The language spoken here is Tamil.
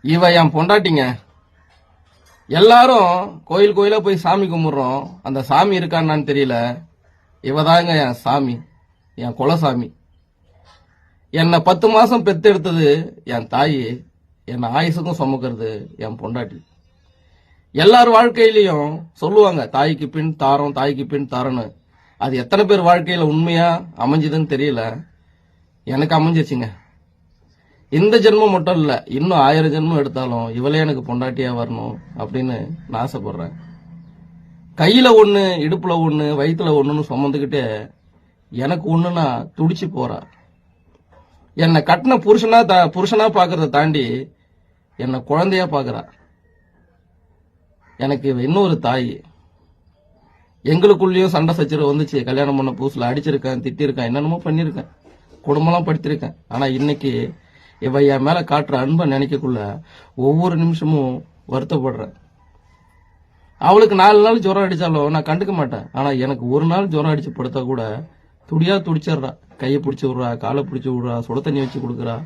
இவ என் பொண்டாட்டிங்க. எல்லாரும் கோயில் கோயிலா போய் சாமி கும்பிடுறோம். அந்த சாமி இருக்கான்னு தெரியல. இவதாங்க என் சாமி, என் குலசாமி. என்னை 10 மாசம் பெத்தெடுத்தது என் தாயி. என்னை ஆயுசுக்கும் சுமக்கிறது என் பொண்டாட்டி. எல்லார் வாழ்க்கையிலையும் சொல்லுவாங்க தாய்க்கு பின் தாரம், தாய்க்கு பின் தாரன்னு. அது எத்தனை பேர் வாழ்க்கையில உண்மையா அமைஞ்சதுன்னு தெரியல. எனக்கு அமைஞ்சிருச்சுங்க. இந்த ஜென்மம் மட்டும் இல்ல, இன்னும் 1000 ஜென்மம் எடுத்தாலும் இவளே எனக்கு பொண்டாட்டியா வரணும் அப்படின்னு நான் ஆசைப்படுறேன். கையில ஒண்ணு, இடுப்புல ஒண்ணு, வயிற்றுல ஒண்ணுன்னு சுமந்துக்கிட்டே எனக்கு ஒண்ணுன்னா துடிச்சு போறா. என்னை கட்டின புருஷனா பாக்குறத தாண்டி என்னை குழந்தையா பாக்குறா. எனக்கு இன்னொரு தாய். எங்களுக்குள்ளேயும் சண்டை சச்சரவு வந்துச்சு. கல்யாணம் பண்ண புதுசுல அடிச்சிருக்கேன், திட்டிருக்கேன், என்னென்னமோ பண்ணிருக்கேன், குடும்பம்லாம் படுத்திருக்கேன். ஆனா இன்னைக்கு இவ என் மேல காட்டுற அன்பை நினைக்கக்குள்ள ஒவ்வொரு நிமிஷமும் வருத்தப்படுறேன். அவளுக்கு 4 நாள் ஜுரம் அடிச்சாலும் நான் கண்டுக்க மாட்டேன். ஆனா எனக்கு ஒரு நாள் ஜுரம் அடிச்சு படுத்தா கூட துடியா துடிச்சிடுறா. கையை பிடிச்சி விடுறா, காலை பிடிச்சி விடுறா, சுட தண்ணி வச்சு கொடுக்குறா.